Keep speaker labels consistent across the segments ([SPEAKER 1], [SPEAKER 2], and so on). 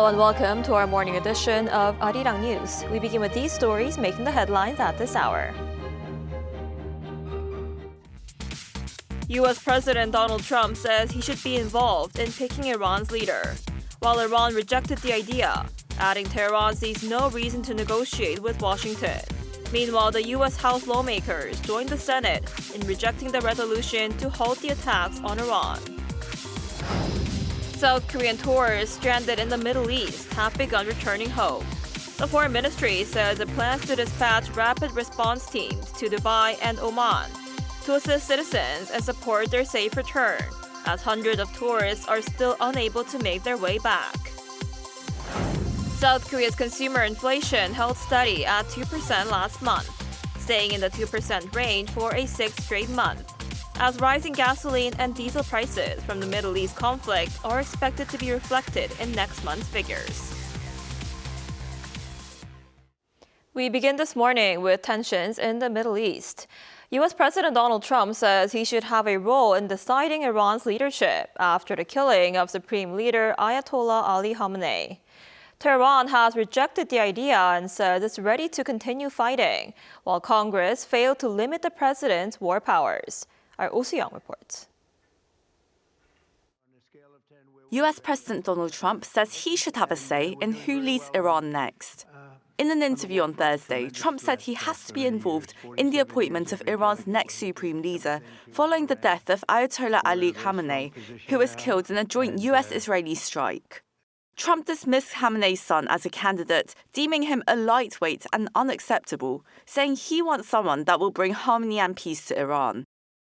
[SPEAKER 1] Hello and welcome to our morning edition of Arirang News. We begin with these stories making the headlines at this hour. U.S. President Donald Trump says he should be involved in picking Iran's leader, while Iran rejected the idea, adding Tehran sees no reason to negotiate with Washington. Meanwhile, the U.S. House lawmakers joined the Senate in rejecting the resolution to halt the attacks on Iran. South Korean tourists stranded in the Middle East have begun returning home. The Foreign Ministry says it plans to dispatch rapid response teams to Dubai and Oman to assist citizens and support their safe return, as hundreds of tourists are still unable to make their way back. South Korea's consumer inflation held steady at 2% last month, staying in the 2% range for a sixth straight month, as rising gasoline and diesel prices from the Middle East conflict are expected to be reflected in next month's figures. We begin this morning with tensions in the Middle East. U.S. President Donald Trump says he should have a role in deciding Iran's leadership after the killing of Supreme Leader Ayatollah Ali Khamenei. Tehran has rejected the idea and says it's ready to continue fighting, while Congress failed to limit the president's war powers. Our Oh Soo-young reports.
[SPEAKER 2] U.S. President Donald Trump says he should have a say in who leads Iran next. In an interview on Thursday, Trump said he has to be involved in the appointment of Iran's next supreme leader, following the death of Ayatollah Ali Khamenei, who was killed in a joint U.S.-Israeli strike. Trump dismissed Khamenei's son as a candidate, deeming him a lightweight and unacceptable, saying he wants someone that will bring harmony and peace to Iran.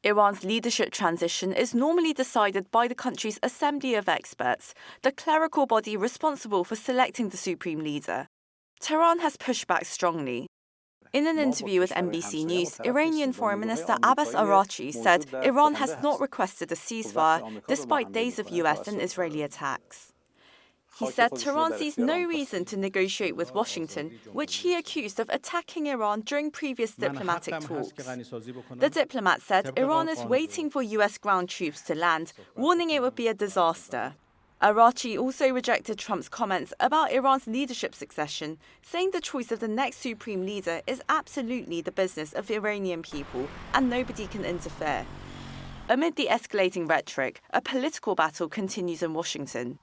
[SPEAKER 2] Iran's leadership transition is normally decided by the country's Assembly of Experts, the clerical body responsible for selecting the supreme leader. Tehran has pushed back strongly. In an interview with NBC News, Iranian Foreign Minister Abbas Araghchi said Iran has not requested a ceasefire despite days of US and Israeli attacks. He said Tehran sees no reason to negotiate with Washington, which he accused of attacking Iran during previous diplomatic talks. The diplomat said Iran is waiting for US ground troops to land, warning it would be a disaster. Araghchi also rejected Trump's comments about Iran's leadership succession, saying the choice of the next supreme leader is absolutely the business of the Iranian people and nobody can interfere. Amid the escalating rhetoric, a political battle continues in Washington.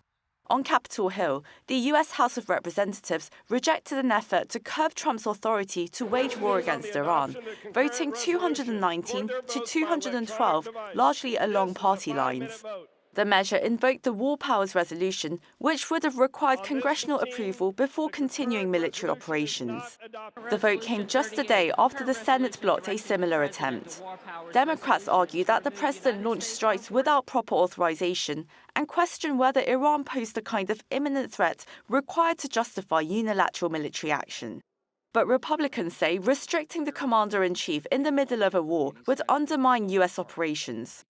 [SPEAKER 2] On Capitol Hill, the U.S. House of Representatives rejected an effort to curb Trump's authority to wage war against Iran, voting 219 to 212, largely along party lines. The measure invoked the War Powers Resolution, which would have required congressional approval before continuing military operations. The vote came just a day after the Senate blocked a similar attempt. Democrats argue that the president launched strikes without proper authorization and question whether Iran posed the kind of imminent threat required to justify unilateral military action. But Republicans say restricting the commander-in-chief in the middle of a war would undermine U.S. operations.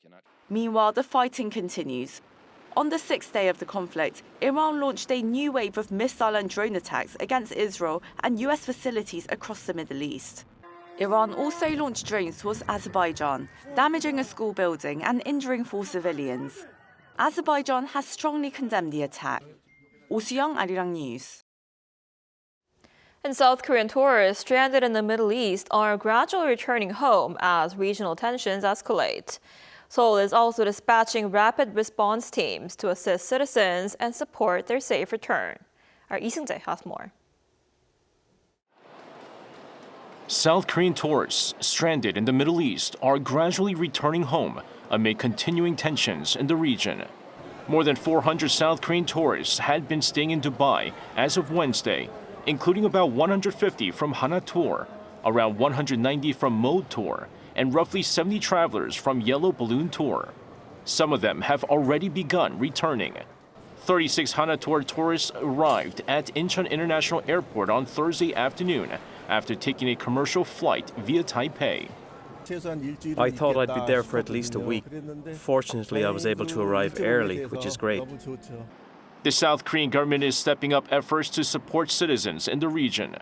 [SPEAKER 2] Meanwhile, the fighting continues. On the sixth day of the conflict, Iran launched a new wave of missile and drone attacks against Israel and U.S. facilities across the Middle East. Iran also launched drones towards Azerbaijan, damaging a school building and injuring 4 civilians. Azerbaijan has strongly condemned the attack. Oh Soo-young, Arirang News.
[SPEAKER 1] And South Korean tourists stranded in the Middle East are gradually returning home as regional tensions escalate. Seoul is also dispatching rapid response teams to assist citizens and support their safe return. Our Lee Seung-jae has more.
[SPEAKER 3] South Korean tourists stranded in the Middle East are gradually returning home amid continuing tensions in the region. More than 400 South Korean tourists had been staying in Dubai as of Wednesday, including about 150 from Hana Tour, around 190 from Mode Tour, and roughly 70 travelers from Yellow Balloon Tour. Some of them have already begun returning. 36 Hana Tour tourists arrived at Incheon International Airport on Thursday afternoon after taking a commercial flight via Taipei.
[SPEAKER 4] I thought I'd be there for at least a week. Fortunately, I was able to arrive early, which is great.
[SPEAKER 3] The South Korean government is stepping up efforts to support citizens in the region.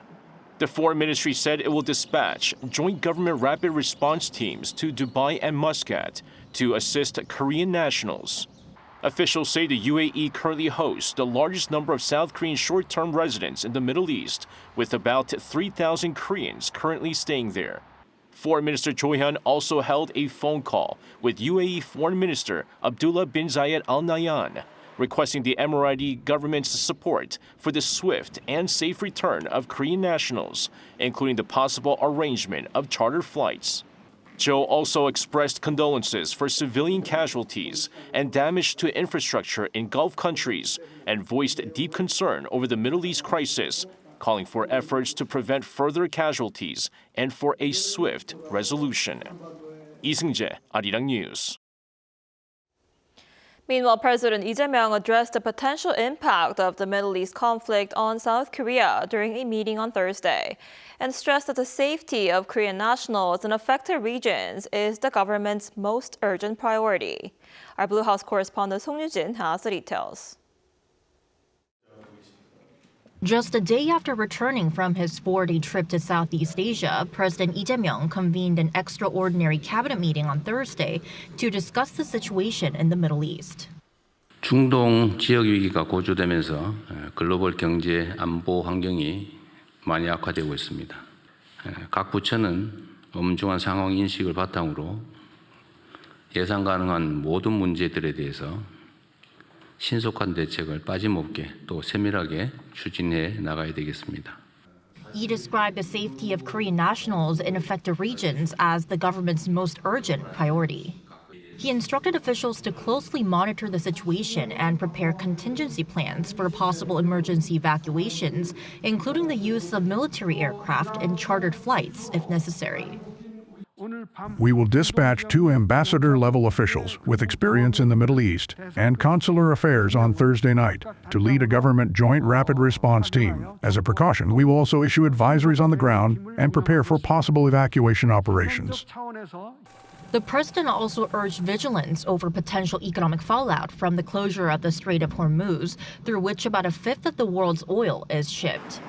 [SPEAKER 3] The Foreign Ministry said it will dispatch joint government rapid response teams to Dubai and Muscat to assist Korean nationals. Officials say the UAE currently hosts the largest number of South Korean short-term residents in the Middle East, with about 3,000 Koreans currently staying there. Foreign Minister Cho Hyun also held a phone call with UAE Foreign Minister Abdullah bin Zayed Al Nahyan, requesting the Emirati government's support for the swift and safe return of Korean nationals, including the possible arrangement of charter flights. Cho also expressed condolences for civilian casualties and damage to infrastructure in Gulf countries and voiced deep concern over the Middle East crisis, calling for efforts to prevent further casualties and for a swift resolution. 이승재, Arirang News.
[SPEAKER 1] Meanwhile, President Lee Jae-myung addressed the potential impact of the Middle East conflict on South Korea during a meeting on Thursday, and stressed that the safety of Korean nationals in affected regions is the government's most urgent priority. Our Blue House correspondent Song Yoo-jin has the details.
[SPEAKER 5] Just a day after returning from his 4-day trip to Southeast Asia, President Lee Jae-myung convened an extraordinary cabinet meeting on Thursday to discuss the situation in the Middle East.
[SPEAKER 6] 중동 지역 위기가 고조되면서 글로벌 경제 안보 환경이 많이 악화되고 있습니다. 각 부처는 엄중한 상황 인식을 바탕으로 예상 가능한 모든 문제들에 대해서 신속한 대책을 빠짐없게 또 세밀하게 추진해 나가야 되겠습니다.
[SPEAKER 5] He described the safety of Korean nationals in affected regions as the government's most urgent priority. He instructed officials to closely monitor the situation and prepare contingency plans for possible emergency evacuations, including the use of military aircraft and chartered flights if necessary.
[SPEAKER 7] We will dispatch 2 ambassador-level officials with experience in the Middle East and consular affairs on Thursday night to lead a government joint rapid response team. As a precaution, we will also issue advisories on the ground and prepare for possible evacuation operations.
[SPEAKER 5] The president also urged vigilance over potential economic fallout from the closure of the Strait of Hormuz, through which about a fifth of the world's oil is shipped.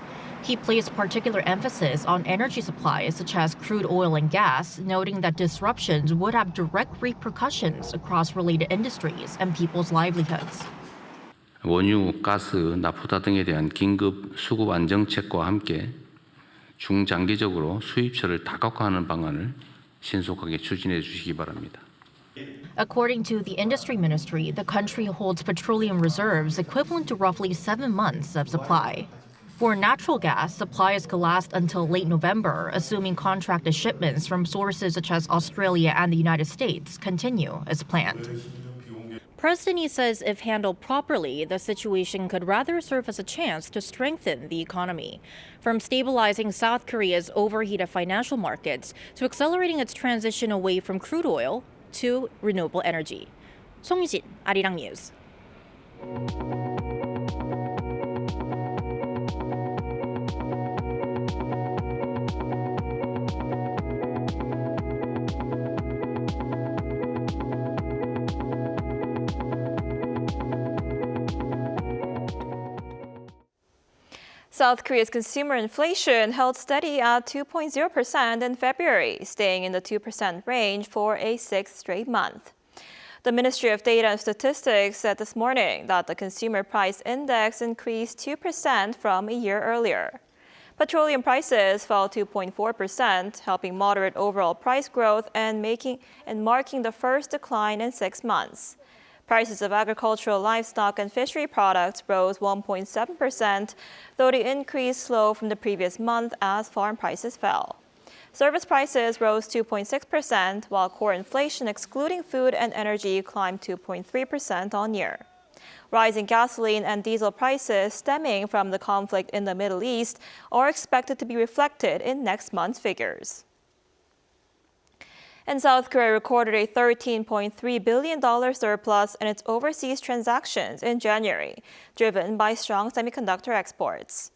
[SPEAKER 5] He placed particular emphasis on energy supplies such as crude oil and gas, noting that disruptions would have direct repercussions across related industries and people's livelihoods.
[SPEAKER 6] 원유, 가스, 나프타 등에 대한 긴급 수급 안정책과 함께 중장기적으로 수입처를 다각화하는 방안을 신속하게 추진해 주시기 바랍니다.
[SPEAKER 5] According to the industry ministry, the country holds petroleum reserves equivalent to roughly 7 months of supply. For natural gas, supplies could last until late November, assuming contracted shipments from sources such as Australia and the United States continue as planned. President Lee says if handled properly, the situation could rather serve as a chance to strengthen the economy, from stabilizing South Korea's overheated financial markets to accelerating its transition away from crude oil to renewable energy. Song Yoo-jin, Arirang News.
[SPEAKER 1] South Korea's consumer inflation held steady at 2.0% in February, staying in the 2% range for a 6th straight month. The Ministry of Data and Statistics said this morning that the consumer price index increased 2% from a year earlier. Petroleum prices fell 2.4%, helping moderate overall price growth and marking the first decline in 6 months. Prices of agricultural, livestock, and fishery products rose 1.7%, though the increase slowed from the previous month as farm prices fell. Service prices rose 2.6%, while core inflation excluding food and energy climbed 2.3% on year. Rising gasoline and diesel prices stemming from the conflict in the Middle East are expected to be reflected in next month's figures. And South Korea recorded a $13.3 billion surplus in its overseas transactions in January, driven by strong semiconductor exports.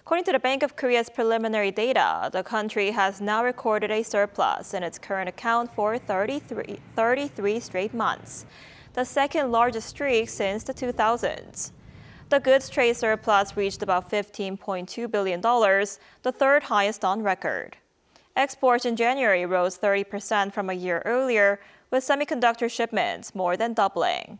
[SPEAKER 1] According to the Bank of Korea's preliminary data, the country has now recorded a surplus in its current account for 33 straight months, the second largest streak since the 2000s. The goods trade surplus reached about $15.2 billion, the third highest on record. Exports in January rose 30% from a year earlier, with semiconductor shipments more than doubling.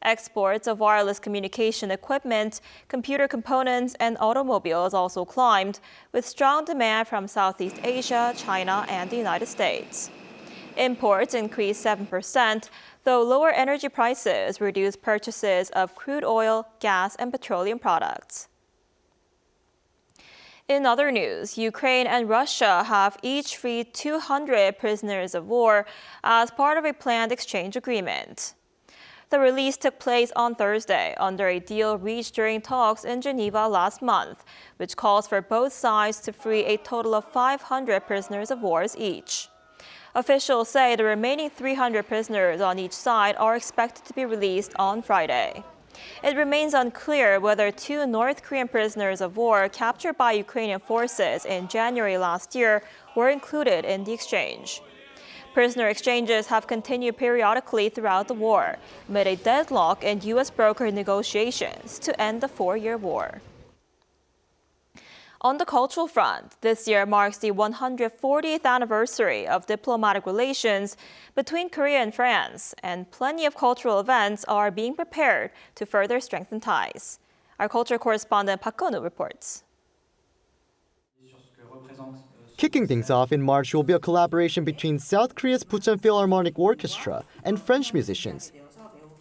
[SPEAKER 1] Exports of wireless communication equipment, computer components, and automobiles also climbed, with strong demand from Southeast Asia, China, and the United States. Imports increased 7%, though lower energy prices reduced purchases of crude oil, gas, and petroleum products. In other news, Ukraine and Russia have each freed 200 prisoners of war as part of a planned exchange agreement. The release took place on Thursday under a deal reached during talks in Geneva last month, which calls for both sides to free a total of 500 prisoners of war each. Officials say the remaining 300 prisoners on each side are expected to be released on Friday. It remains unclear whether 2 North Korean prisoners of war captured by Ukrainian forces in January last year were included in the exchange. Prisoner exchanges have continued periodically throughout the war, amid a deadlock in U.S. brokered negotiations to end the 4-year war. On the cultural front, this year marks the 140th anniversary of diplomatic relations between Korea and France, and plenty of cultural events are being prepared to further strengthen ties. Our culture correspondent Park Gun-woo reports.
[SPEAKER 8] Kicking things off in March will be a collaboration between South Korea's Busan Philharmonic Orchestra and French musicians.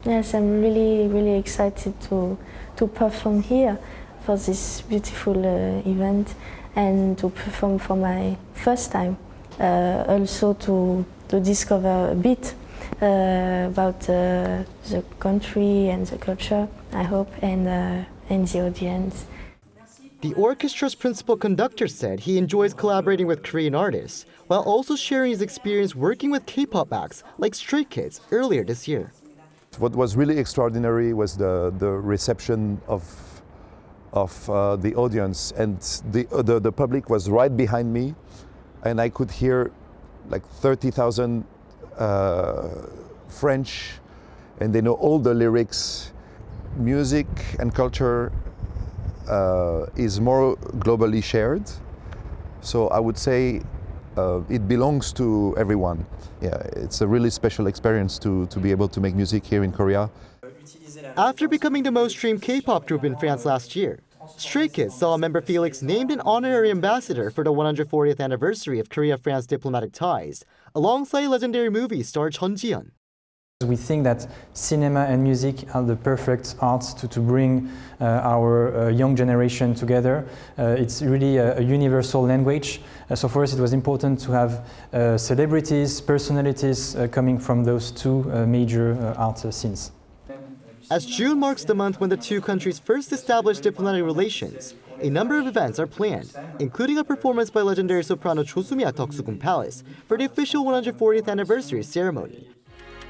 [SPEAKER 9] Yes, I'm really excited to perform here for this beautiful event and to perform for my first time. Also to discover a bit about the country and the culture, I hope, and the audience.
[SPEAKER 8] The orchestra's principal conductor said he enjoys collaborating with Korean artists, while also sharing his experience working with K-pop acts like Stray Kids earlier this year.
[SPEAKER 10] What was really extraordinary was the reception of the audience, and the public was right behind me, and I could hear like 30,000 French, and they know all the lyrics. Music and culture is more globally shared, so I would say it belongs to everyone. Yeah, it's a really special experience to be able to make music here in Korea.
[SPEAKER 8] After becoming the most streamed K-pop group in France last year, Stray Kids saw member Felix named an honorary ambassador for the 140th anniversary of Korea-France diplomatic ties, alongside legendary movie star Chun Ji-hyun.
[SPEAKER 11] We think that cinema and music are the perfect arts to bring our young generation together. It's really a universal language. So for us it was important to have celebrities, personalities coming from those two major art scenes.
[SPEAKER 8] As June marks the month when the two countries first established diplomatic relations, a number of events are planned, including a performance by legendary soprano Cho Soo-mi at Deoksugun Palace for the official 140th anniversary ceremony.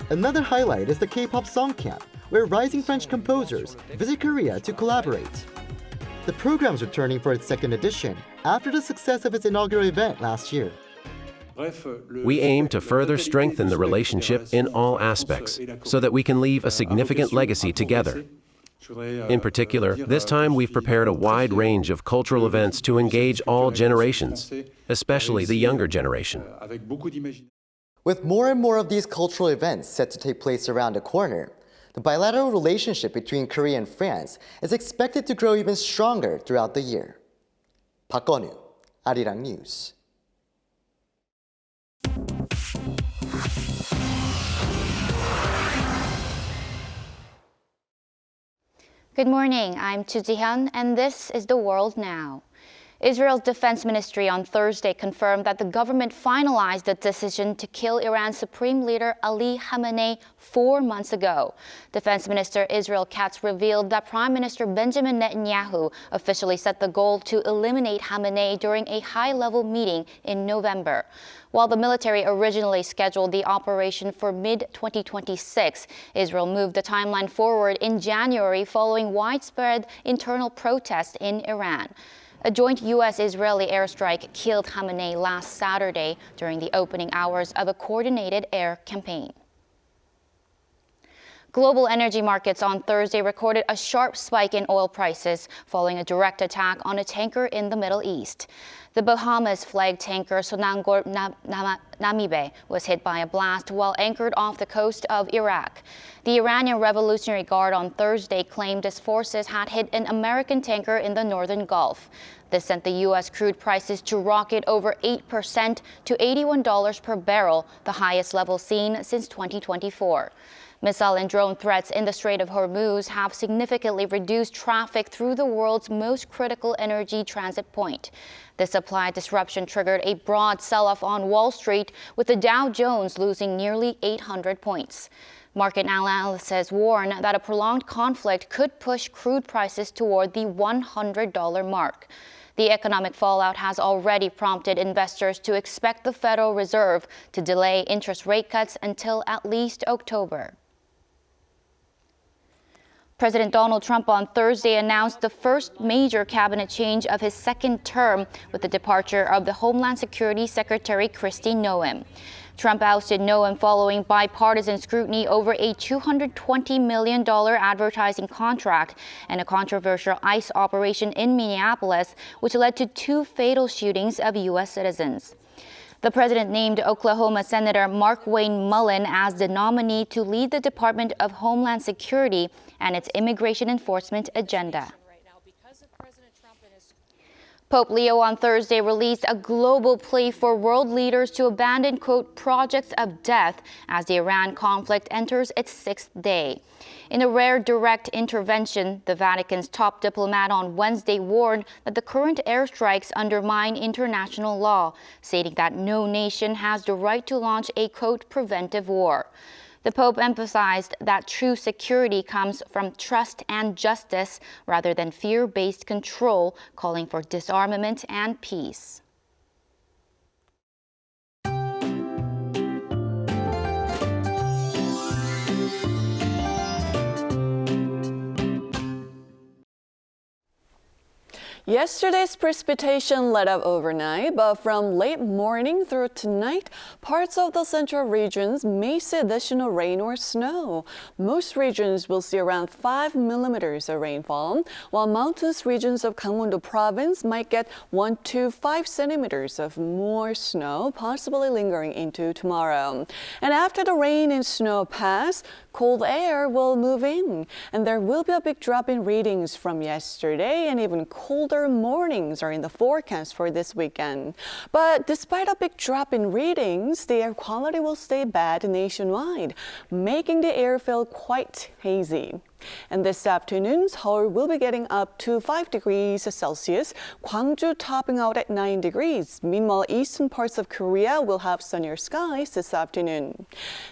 [SPEAKER 8] Another highlight is the K-pop Song Camp, where rising French composers visit Korea to collaborate. The program is returning for its second edition after the success of its inaugural event last year.
[SPEAKER 12] We aim to further strengthen the relationship in all aspects so that we can leave a significant legacy together. In particular, this time we've prepared a wide range of cultural events to engage all generations, especially the younger generation.
[SPEAKER 8] With more and more of these cultural events set to take place around the corner, the bilateral relationship between Korea and France is expected to grow even stronger throughout the year. Park Gun-woo, Arirang News.
[SPEAKER 13] Good morning, I'm Chu Ji-hyun, and this is The World Now. Israel's defense ministry on Thursday confirmed that the government finalized the decision to kill Iran's supreme leader Ali Khamenei 4 months ago. Defense Minister Israel Katz revealed that Prime Minister Benjamin Netanyahu officially set the goal to eliminate Khamenei during a high-level meeting in November. While the military originally scheduled the operation for mid-2026, Israel moved the timeline forward in January following widespread internal protests in Iran. A joint U.S.-Israeli airstrike killed Khamenei last Saturday during the opening hours of a coordinated air campaign. Global energy markets on Thursday recorded a sharp spike in oil prices following a direct attack on a tanker in the Middle East. The Bahamas-flagged tanker Sonangor Namibe was hit by a blast while anchored off the coast of Iraq. The Iranian Revolutionary Guard on Thursday claimed its forces had hit an American tanker in the northern Gulf. This sent the U.S. crude prices to rocket over 8% to $81 per barrel, the highest level seen since 2024. Missile and drone threats in the Strait of Hormuz have significantly reduced traffic through the world's most critical energy transit point. The supply disruption triggered a broad sell-off on Wall Street, with the Dow Jones losing nearly 800 points. Market analysts warn that a prolonged conflict could push crude prices toward the $100 mark. The economic fallout has already prompted investors to expect the Federal Reserve to delay interest rate cuts until at least October. President Donald Trump on Thursday announced the first major cabinet change of his second term with the departure of the Homeland Security Secretary Kristi Noem. Trump ousted Noem following bipartisan scrutiny over a $220 million advertising contract and a controversial ICE operation in Minneapolis, which led to 2 fatal shootings of U.S. citizens. The president named Oklahoma Senator Mark Wayne Mullen as the nominee to lead the Department of Homeland Security and its immigration enforcement agenda. Pope Leo on Thursday released a global plea for world leaders to abandon, quote, projects of death as the Iran conflict enters its 6th day. In a rare direct intervention, the Vatican's top diplomat on Wednesday warned that the current airstrikes undermine international law, stating that no nation has the right to launch a, quote, preventive war. The Pope emphasized that true security comes from trust and justice rather than fear-based control, calling for disarmament and peace.
[SPEAKER 14] Yesterday's precipitation let up overnight, but from late morning through tonight, parts of the central regions may see additional rain or snow. Most regions will see around 5 millimeters of rainfall, while mountainous regions of Gangwon-do province might get 1 to 5 centimeters of more snow, possibly lingering into tomorrow. And after the rain and snow pass, cold air will move in, and there will be a big drop in readings from yesterday, and even colder mornings are in the forecast for this weekend. But despite a big drop in readings, the air quality will stay bad nationwide, making the air feel quite hazy. And this afternoon, Seoul will be getting up to 5 degrees Celsius, Gwangju topping out at 9 degrees. Meanwhile, eastern parts of Korea will have sunnier skies this afternoon.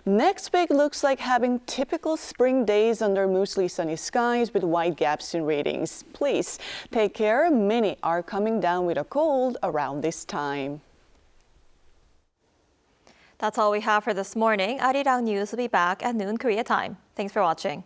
[SPEAKER 14] Next week looks like having typical spring days under mostly sunny skies with wide gaps in readings. Please take care. Many are coming down with a cold around this time.
[SPEAKER 1] That's all we have for this morning. Arirang News will be back at noon Korea time. Thanks for watching.